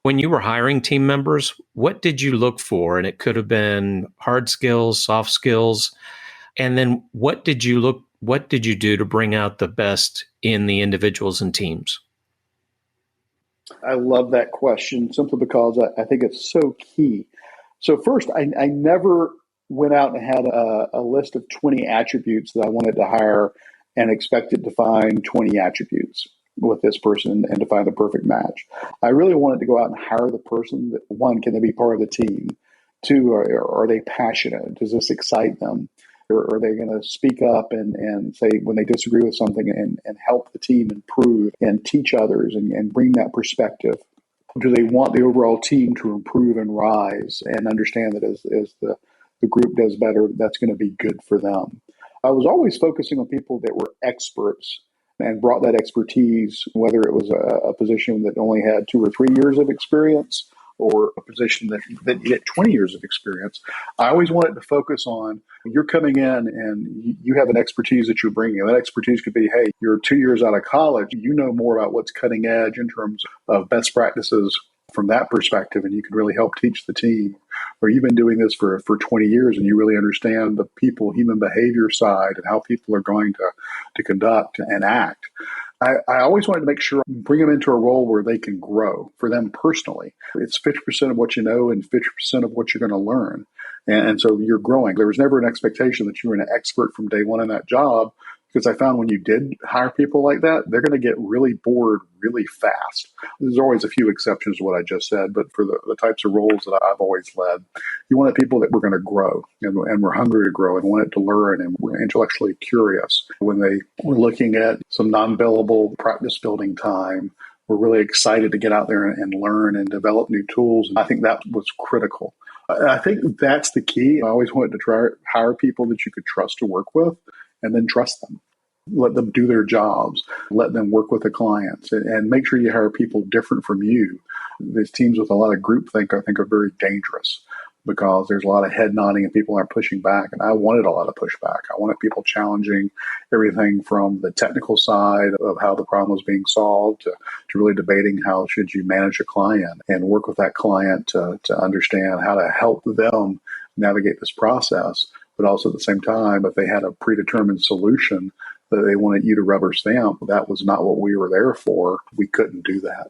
When you were hiring team members, what did you look for? And it could have been hard skills, soft skills. And then what did you do to bring out the best in the individuals and teams? I love that question simply because I think it's so key. So first, I never went out and had a list of 20 attributes that I wanted to hire and expected to find 20 attributes with this person and to find the perfect match. I really wanted to go out and hire the person that, one, can they be part of the team? Two, are they passionate? Does this excite them? Or are they going to speak up and say when they disagree with something and help the team improve and teach others and bring that perspective? Do they want the overall team to improve and rise and understand that as the group does better, that's going to be good for them? I was always focusing on people that were experts and brought that expertise, whether it was a position that only had 2 or 3 years of experience or a position that you get 20 years of experience. I always wanted to focus on you're coming in and you have an expertise that you're bringing. That expertise could be, hey, you're 2 years out of college. You know more about what's cutting edge in terms of best practices from that perspective, and you can really help teach the team. Or you've been doing this for 20 years and you really understand the people, human behavior side and how people are going to conduct and act. I always wanted to make sure bring them into a role where they can grow for them personally. It's 50% of what you know and 50% of what you're going to learn. And so you're growing. There was never an expectation that you were an expert from day one in that job, because I found when you did hire people like that, they're going to get really bored really fast. There's always a few exceptions to what I just said, but for the types of roles that I've always led, you wanted people that were going to grow and were hungry to grow and wanted to learn and were intellectually curious. When they were looking at some non-billable practice building time, were really excited to get out there and learn and develop new tools. And I think that was critical. I think that's the key. I always wanted to try hire people that you could trust to work with and then trust them. Let them do their jobs, let them work with the clients, and make sure you hire people different from you. These teams with a lot of groupthink, I think, are very dangerous because there's a lot of head nodding and people aren't pushing back. And I wanted a lot of pushback. I wanted people challenging everything from the technical side of how the problem was being solved to really debating how should you manage a client and work with that client to understand how to help them navigate this process. But also at the same time, if they had a predetermined solution that they wanted you to rubber stamp, that was not what we were there for. We couldn't do that.